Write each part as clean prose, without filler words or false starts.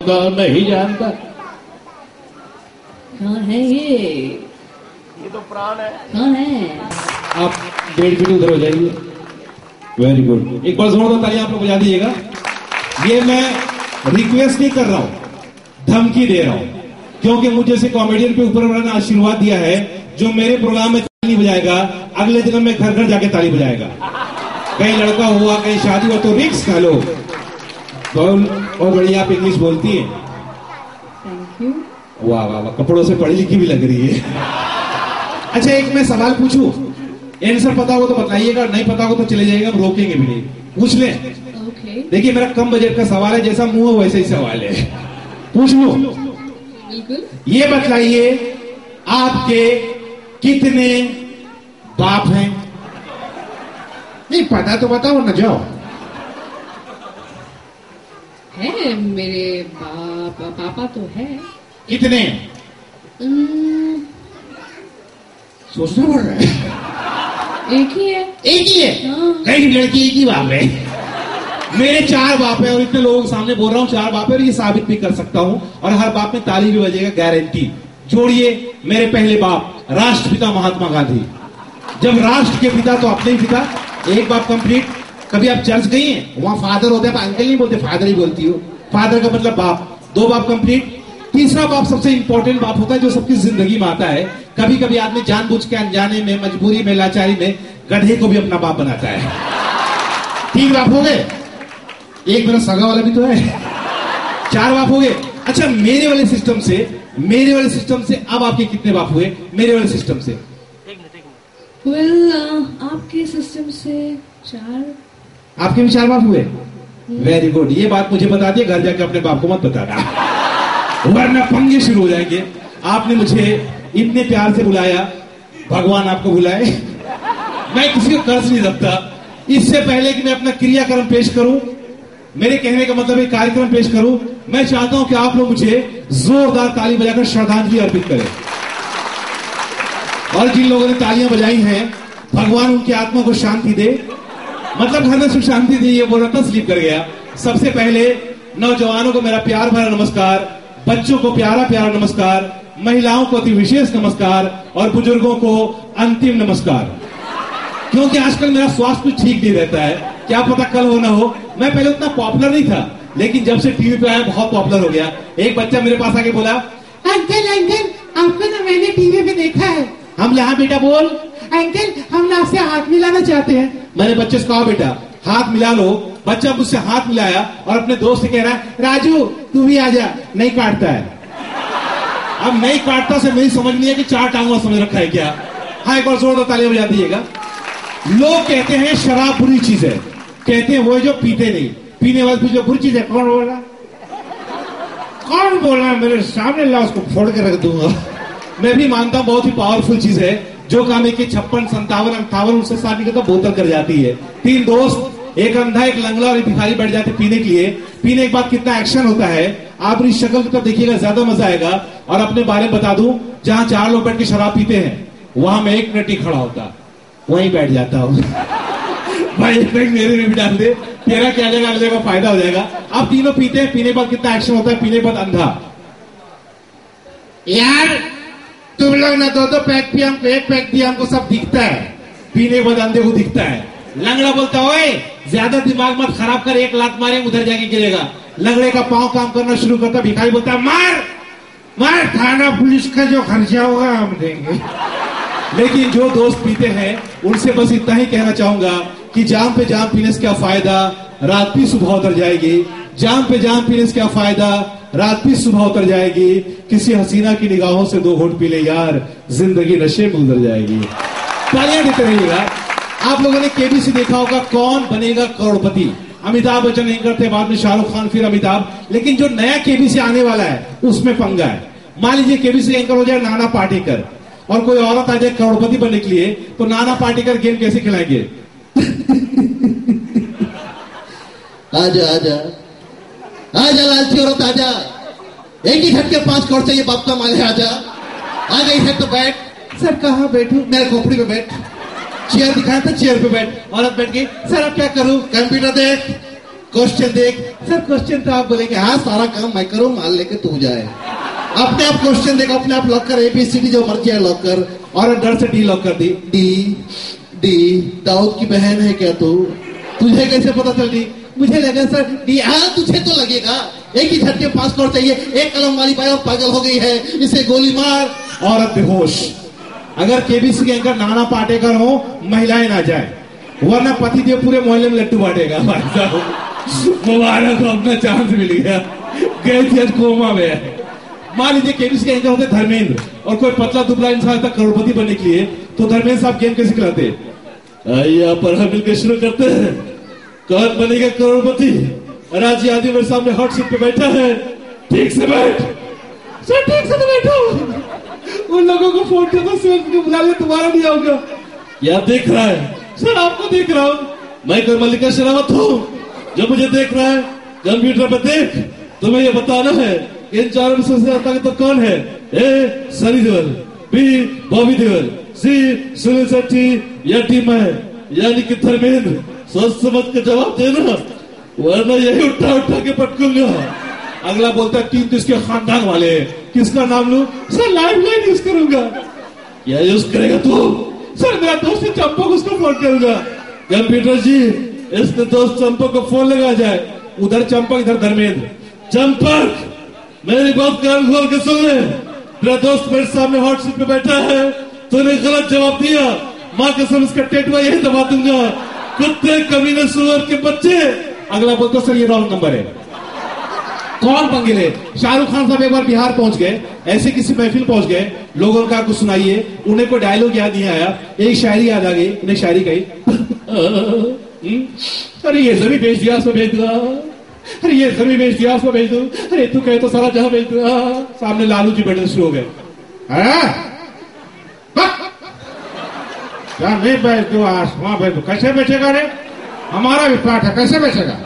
नहीं जानता। कौन है ये तो प्राण है। कौन है? आप 1.5 फीट उधर हो जाइए। वेरी गुड, एक बार जोरदार ताली आप लोग बजा दीजिएगा। ये मैं रिक्वेस्ट नहीं कर रहा हूं, धमकी दे रहा हूं, क्योंकि मुझे से कॉमेडियन पे ऊपर वाला ने आशीर्वाद दिया है, जो मेरे प्रोग्राम में ताली बजाएगा अगले दिन में घर घर जाके ताली बजाएगा। कहीं लड़का हुआ, कहीं शादी हुआ तो रिक्स खा लो। और बढ़िया आप इंग्लिश बोलती है। Thank you. वाह वाह वाह, कपड़ों से पढ़ी लिखी भी लग रही है। अच्छा, एक मैं सवाल पूछूं, आंसर पता हो तो बताइएगा, नहीं पता हो तो चले जाइएगा, हम रोकेंगे भी नहीं। पूछ लें? ओके। देखिए, मेरा कम बजट का सवाल है, जैसा मुंह है वैसे ही सवाल है, पूछ लो। बिल्कुल। ये बताइए, आपके कितने बाप हैं? नहीं पता तो बताओ ना, जाओ। है मेरे पापा तो है। कितने? सोचना पड़ रहा है। एक ही है। एक ही है? हाँ। नहीं, लड़की एक ही बाप है। मेरे 4 बाप है, और इतने लोगों के सामने बोल रहा हूँ 4 बाप है, और ये साबित भी कर सकता हूँ, और हर बाप में ताली भी बजेगा, गारंटी। जोड़िए, मेरे पहले बाप राष्ट्रपिता महात्मा गांधी। जब राष्ट्र के पिता तो अपने ही पिता। एक बाप कंप्लीट। कभी आप चर्च गई हैं? वहां फादर होते हैं, अंकल नहीं बोलते, फादर ही बोलती हो। फादर का मतलब बाप। 2 बाप कंप्लीट। तीसरा बाप सबसे इंपॉर्टेंट बाप होता है, जो सबकी जिंदगी में आता है। कभी कभी आदमी जानबूझ के, अनजाने में, मजबूरी में, लाचारी में गधे को भी अपना बाप बनाता है। 3 बाप हो गए। एक मेरा सगा वाला भी तो है। 4 बाप हो गए। अच्छा, मेरे वाले सिस्टम से अब आपके कितने बाप हुए? मेरे वाले सिस्टम से आपके सिस्टम से 4। आपके भी 4 बाप हुए? Very good. ये बात मुझे बता दिए, घर जाके अपने बाप को मत बताना, वरना पंगे शुरू हो जाएंगे। आपने मुझे इतने प्यार से बुलाया, भगवान आपको बुलाए। मैं किसी को कर्ज नहीं रखता। इससे पहले कि मैं अपना क्रियाक्रम पेश करूं, मेरे कहने का मतलब एक कार्यक्रम पेश करूं, मैं चाहता हूं कि आप लोग मुझे जोरदार ताली बजाकर श्रद्धांजलि अर्पित करें। और जिन लोगों ने तालियां बजाई हैं, भगवान उनकी आत्मा को शांति दे, मतलब घर में सुख शांति दे। ये बोल रहा था, स्लीप कर गया। सबसे पहले नौजवानों को मेरा प्यार भरा नमस्कार, बच्चों को प्यारा प्यारा नमस्कार, महिलाओं को अति विशेष नमस्कार, और बुजुर्गों को अंतिम नमस्कार। क्योंकि आजकल मेरा स्वास्थ्य कुछ ठीक नहीं रहता है, क्या पता कल हो ना हो। मैं पहले उतना पॉपुलर नहीं था, लेकिन जब से टीवी पे आया बहुत पॉपुलर हो गया। एक बच्चा मेरे पास आके बोला, अंकल आपको ना मैंने टीवी में देखा है। हम हाँ बेटा बोल। अंकल, हम ना आपसे हाथ मिलाना चाहते हैं। मैंने बच्चे से कहा, बेटा हाथ मिला लो। बच्चा मुझसे हाथ मिलाया और अपने दोस्त से कह रहा है, राजू तू भी आजा। नहीं काटता है। अब नहीं काटता से मेरी समझ नहीं है कि 4 टांगों समझ रखा है क्या। हाँ, एक बार जोरदार तालियां बजा दीजिएगा। लोग कहते हैं शराब बुरी चीज है, कहते हैं वो जो पीते नहीं, पीने वाले जो बुरी चीज है। कौन बोल रहा? कौन बोल रहा है? मेरे सामने ला, उसको फोड़ के रख दूंगा। मैं भी मानता हूं बहुत ही पावरफुल चीज है, जो काम है कि 56, 57, 58 उससे शादी का तो बोतल कर जाती है। 3 दोस्त, एक अंधा, एक लंगड़ा और एक भिखारी बैठ जाते पीने के लिए। पीने के बाद कितना एक्शन होता है, आप इस शक्ल तो देखिएगा, ज्यादा मजा आएगा। और अपने बारे में बता दूं, जहां 4 लोग बैठ के शराब पीते हैं, वहां मैं 1 मिनट ही खड़ा होता, वहीं बैठ जाता हूं। भाई 1 मिनट मेरे में भी डाल दे, तेरा क्या जाएगा, अगले का फायदा हो जाएगा। आप तीनों पीते हैं, पीने के बाद कितना एक्शन होता है, पीने के बाद अंधा। यार तुम लोग ना 2-2 पैक पिए, हमको 1 पैक दिया, हमको सब दिखता है। पीने के बाद अंधे को दिखता है। लंगड़ा बोलता है, ओए ज्यादा दिमाग मत खराब कर, 1 लात मारे उधर जाके गिरेगा। लंगड़े का पांव काम करना शुरू करता। भिखारी बोलता है, मार, थाना पुलिस का जो खर्चा होगा हम देंगे। लेकिन जो दोस्त पीते हैं, उनसे बस इतना ही कहना चाहूंगा कि जाम पे जाम पीने से क्या फायदा, रात भी सुबह उतर जाएगी। जाम पे जाम पीने से क्या फायदा, रात भी सुबह उतर जाएगी। किसी हसीना की निगाहों से 2 घूंट पी ले यार, जिंदगी नशे में गुजर जाएगी। तालियां देते रहिएगा। आप लोगों ने केबीसी देखा होगा, कौन बनेगा करोड़पति। अमिताभ बच्चन एंकर थे, बाद में शाहरुख खान, फिर अमिताभ। लेकिन जो नया केबीसी आने वाला है, उसमें पंगा है। मान लीजिए केबीसी एंकर हो जाए नाना पाटेकर, और कोई औरत आ जाए करोड़पति बनने के लिए, तो नाना पाटेकर गेम कैसे खिलाएंगे? आजा आजा आजा लालची औरत आजा, एक ही झटके 5 करोड़ चाहिए, बाप का माल है, आजा आ गई है तो बैठ। सर कहाँ बैठू? मेरे खोपड़ी पे बैठ। चेयर दिखाया था, चेयर पे बैठ। औरत बैठ गई, सर अब क्या करूं? कंप्यूटर देख, क्वेश्चन देख। सर क्वेश्चन तो आप बोलेंगे हाँ सारा काम मैं करूं, माल लेके तू जाए। अपने आप क्वेश्चन देख, अपने आप लॉक कर, ABCD जो मर्जी है लॉक कर। और डर से डी लॉक कर दी। डी दाऊद की बहन है क्या तू? तुझे कैसे पता चल दी? मुझे लगा सर डी। हाँ तुझे तो लगेगा, एक ही झटके 5 करोड़ चाहिए। एक कलम वाली बाई और पागल हो गई है, इसे गोली मार। औरत बेहोश। अगर केबीसी के एंकर नाना पाटेकर हो, महिलाएं ना जाए, वरना पतिदेव पूरे मोहल्ले में लट्टू बांटेगा। भाई साहब मुबारक हो, अपना चांस मिल गया। गए थे आज कोमा में। मान लीजिए केबीसी के एंकर होते धर्मेंद्र और कोई पतला दुबला इंसान तक करोड़पति बनने के लिए, तो धर्मेंद्र साहब गेम कैसे खिलाते? आइए पर हम मिलकर शुरू करते हैं। कौन बनेगा करोड़पति? राजी आदि मेरे सामने हॉट सीट पे बैठा है। ठीक से बैठ सर, ठीक से तो बैठो। उन लोगों को फोन करके सेल्स को बुला ले, तुम्हारा नहीं आऊंगा। क्या देख रहा है? सर आपको देख रहा हूँ। मैं कोई मल्लिका शेरावत हूँ जो मुझे देख रहा है? कंप्यूटर पे देख, तुम्हें ये बताना है इन चारों में सबसे ज्यादा तो कौन है? ए सनी देओल, बी बॉबी देओल, सी सुनील शेट्टी या डी मैं, यानी कि धर्मेंद्र। सोच समझ के जवाब देना, वरना यही उठा उठा के पटकूंगा। अगला बोलता है 3 तो इसके खानदान वाले हैं, किसका नाम लूं? सर लाइफ लाइन यूज करूंगा। क्या यूज करेगा तू? सर मेरा दोस्त चंपक, उसको फोन करूंगा। कंप्यूटर जी इसके दोस्त चंपक को फोन लगा जाए। उधर चंपक, इधर धर्मेंद्र। चंपक मेरी बात कान खोल के सुन ले, मेरा दोस्त मेरे सामने हॉट सीट पे बैठा है, तूने गलत जवाब दिया, माँ कसम इसका टेटवा यही दबा दूंगा। कुत्ते कमीने सुअर के बच्चे। अगला बोलता सर ये रॉन्ग नंबर है। कौन पंगे ले? शाहरुख खान साहब एक बार बिहार पहुंच गए, ऐसे किसी महफिल पहुंच गए, लोगों का कुछ सुनाइए, उन्हें कोई डायलॉग याद नहीं आया, एक शायरी याद आ गई, उन्हें शायरी कही। अरे ये जमीन बेच दिया, उसको भेज दूंगा। अरे ये जमीन बेच दिया, उसको भेज दूं। अरे तू कहे तो सारा जहां भेज दूंगा। सामने लालू जी बैठे शुरू हो गए। नहीं बेच दो, आसमां बेच दो। कैसे बेचेगा रे? हमारा भी प्लाट है, कैसे बेचेगा?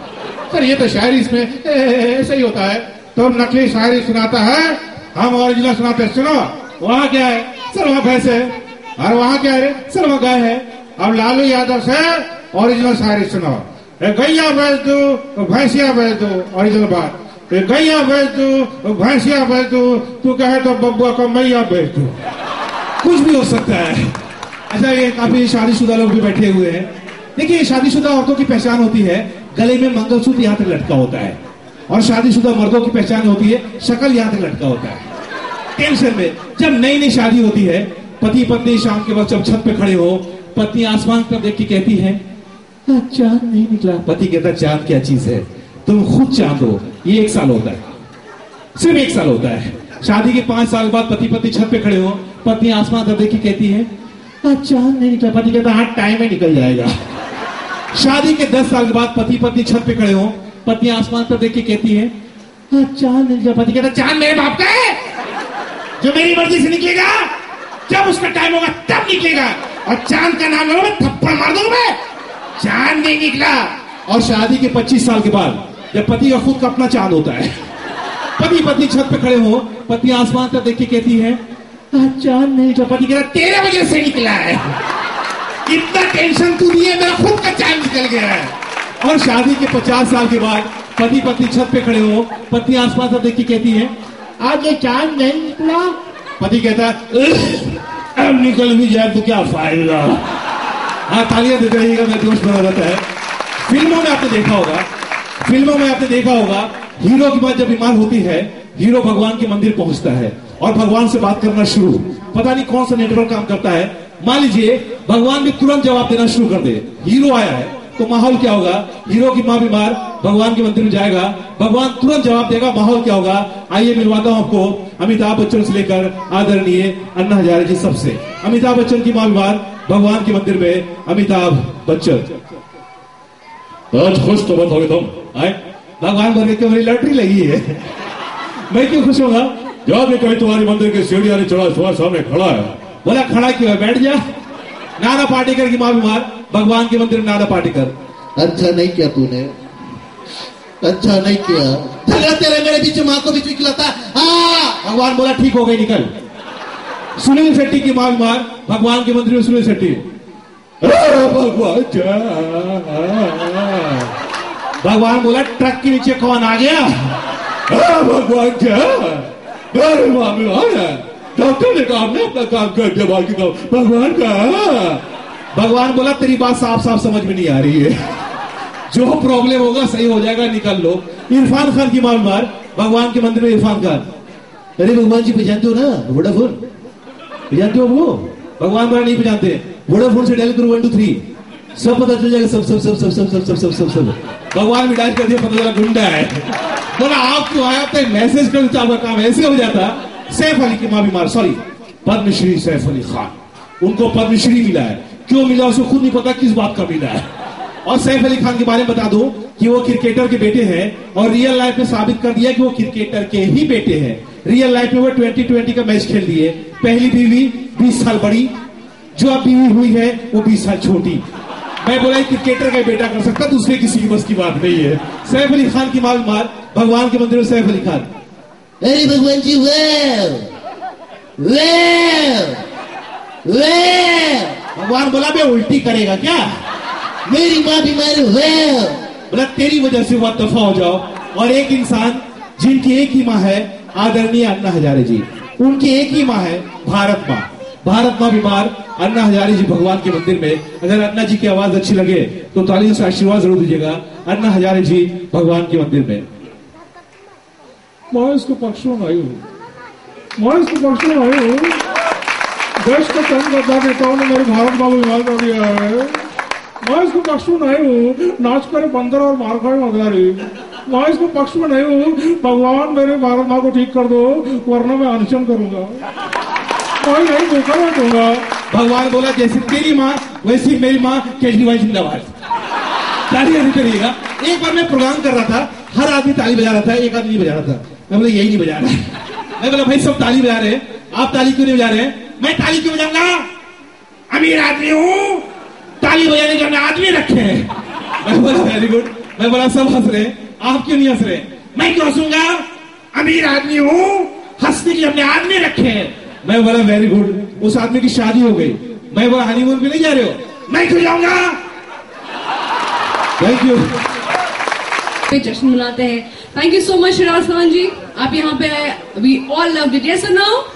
सर ये तो शायरी इसमें ऐसे ही होता है। तो नकली शायरी सुनाता है, हम ओरिजिनल सुनाते हैं। सुनो वहाँ क्या है? सर वहाँ भैंस है। और वहाँ क्या है? सर वहाँ गाय है। अब लालू यादव से ओरिजिनल शायरी सुनो। गैया बेच दो, भैंसिया बेच दो, ओरिजिनल बात। गैया बेच दो, भैंसिया बेच दो, तू कहे तो बब्बुआ को मैया बेच दो। कुछ भी हो सकता है। अच्छा ये काफी शादीशुदा लोग भी बैठे हुए हैं। देखिए शादीशुदा औरतों की पहचान होती है गले में मंगलसूत्र यहाँ तक लटका होता है, और शादीशुदा मर्दों की पहचान होती है शक्ल यहाँ तक लटका होता है। टेंशन में जब नई नई शादी होती है, पति पत्नी शाम के वक्त जब छत पे खड़े हो, पत्नी आसमान पर देख के कहती है चांद नहीं निकला। पति कहता चांद क्या चीज है, तुम खुद चांद हो। ये 1 साल होता है, सिर्फ 1 साल होता है। शादी के 5 साल बाद पति पत्नी छत पे खड़े हो, पत्नी आसमान पर देख के कहती है चांद नहीं निकला। पति कहता हाँ टाइम में निकल जाएगा। शादी के 10 साल के बाद पति पत्नी छत पे खड़े हो, पत्नी आसमान पर देख के कहती है चांद नहीं निकला। पति कहता चांद मेरे बाप का है, जो मेरी मर्जी से निकलेगा, जब उसका टाइम होगा तब निकलेगा, और चांद का नाम लो थप्पड़ मार दूंगा मैं। चांद नहीं निकला। और शादी के 25 साल के बाद जब पति का खुद का अपना चांद होता है, पति पत्नी छत पे खड़े हो, पत्नी आसमान पर देख के कहती है चांद नहीं निकला। पति कहता तेरे वजह से निकला है, इतना टेंशन तू दिए, मेरा खुद का चांद निकल गया है। और शादी के 50 साल के बाद पति पत्नी छत पे खड़े हो, पत्नी आसमान पर देख के कहती है आज ये चांद नहीं निकला। पति कहता अब निकल भी जाए तो क्या फायदा। हाँ तालियां देते रहिएगा, मेरा दोस्त बना रहता है। फिल्मों में आपने देखा होगा हीरो की बात जब बीमार होती है, हीरो भगवान के मंदिर पहुंचता है और भगवान से बात करना शुरू। पता नहीं कौन सा नेटवर्क काम करता है। मान लीजिए भगवान भी तुरंत जवाब देना शुरू कर दे। हीरो आया है तो माहौल क्या होगा? हीरो की माँ बीमार, भगवान के मंदिर में जाएगा, भगवान तुरंत जवाब देगा, माहौल क्या होगा? आइए मिलवाता हूं आपको अमिताभ बच्चन से लेकर आदरणीय अन्ना हजारे जी सबसे। अमिताभ बच्चन की माँ बीमार, भगवान के मंदिर में अमिताभ बच्चन। आज खुश तो मत होगे तुम आए? भगवान बोले कि मेरी लॉटरी लगी है। मैं क्यों खुश होगा? जब भी कभी तुम्हारी मंदिर की सीढ़ियां चढ़ा तुम्हारे सामने खड़ा है। बोला खड़ा क्यों है? बैठ जा। नाना पाटेकर की माँ बीमार, भगवान के मंदिर में नाना पाटेकर। अच्छा नहीं किया तूने, अच्छा नहीं किया। झगड़ा तेरे मेरे बीच माँ को बीच में खिलाता। भगवान बोला ठीक हो गई निकल। सुनील शेट्टी की माँ बीमार, भगवान के मंदिर में सुनील शेट्टी। भगवान भगवान बोला ट्रक के नीचे कौन आ गया? भगवान क्या? अरे डॉक्टर ने कहा हमने अपना काम कर दिया, बाकी काम भगवान का। भगवान बोला तेरी बात साफ साफ समझ में नहीं आ रही है, जो प्रॉब्लम होगा सही हो जाएगा, निकल लो। इरफान खान की मार मार भगवान के मंदिर में इरफान खान। अरे भगवान जी पहचानते हो ना वोडाफोन? पहचानते हो वो? भगवान बोला नहीं पहचानते, वोडाफोन से डायल करो 1 2 3 सब पता चल जाएगा, सब सब सब सब सब सब सब सब सब सब। भगवान भी डायल कर दिया, पता चला गुंडा है। बोला आप क्यों आया? तो मैसेज कर देता, आपका काम ऐसे हो जाता। सैफ अली की मां बीमार, सॉरी पद्मश्री सैफ अली खान, उनको पद्मश्री मिला है। क्यों मिला उसको खुद नहीं पता, किस बात का मिला है। और सैफ अली खान के बारे में बता दूं कि वो क्रिकेटर के बेटे हैं और रियल लाइफ में साबित कर दिया कि वो क्रिकेटर के ही बेटे हैं। रियल लाइफ में वो 2020 का मैच खेल दिए। पहली बीवी 20 साल बड़ी, जो अब बीवी हुई है वो 20 साल छोटी। मैं बोला क्रिकेटर का बेटा कर सकता, दूसरे किसी की बस की बात नहीं है। सैफ अली खान की मां बीमार, भगवान के मंदिर में सैफ अली खान। अरे भगवान जी वेल वेल वेल। भगवान बोला बे उल्टी करेगा क्या? मेरी माँ बीमार वेल। बोला तेरी वजह से वो दफा हो जाओ। और एक इंसान जिनकी एक ही माँ है, आदरणीय अन्ना हजारे जी, उनकी एक ही माँ है भारत माँ। भारत माँ बीमार, अन्ना हजारे जी भगवान के मंदिर में। अगर अन्ना जी की आवाज अच्छी लगे तो तालियों से आशीर्वाद जरूर दीजिएगा। अन्ना हजारे जी भगवान के मंदिर में। मैं इसके पक्ष में आई हूँ, मैं इसके पक्ष में आई हूँ। देश को चंद गद्दा नेताओं ने मेरे भारत माँ को बीमार कर दिया है। मैं इसके पक्ष में नहीं हूँ नाच करे बंदर और मार खाए मदारी। मैं इसके पक्ष में नहीं हूँ, भगवान मेरे भारत माँ को ठीक कर दो वरना मैं अनशन करूंगा, मैं यही धोखा मैं दूंगा। भगवान बोला जैसे तेरी माँ वैसी मेरी माँ, केजरीवाल जिंदाबाद। ताली ऐसे करिएगा। एक बार मैं प्रोग्राम कर रहा था, हर आदमी ताली बजा रहा था, एक आदमी नहीं बजा रहा था। मैं बोला यही नहीं बजा रहा। मैं बोला भाई सब ताली बजा रहे हैं, आप ताली क्यों नहीं बजा रहे हैं? मैं ताली क्यों बजाऊंगा? अमीर आदमी हूँ, ताली बजाने के हमने आदमी रखे हैं। मैं बोला वेरी गुड। मैं बोला सब हंस रहे, आप क्यों नहीं हंस रहे? मैं क्यों हंसूंगा? अमीर आदमी हूँ, हंसने के हमने आदमी रखे हैं। मैं बोला वेरी गुड। उस आदमी की शादी हो गई। मैं बोला हनीमून पे नहीं जा रहे हो? मैं क्यों जाऊंगा? Thank you. पे जश्न मनाते हैं। Thank you so much Shiraz Khan ji, आप यहाँ पे आए। We all loved it, yes और नो?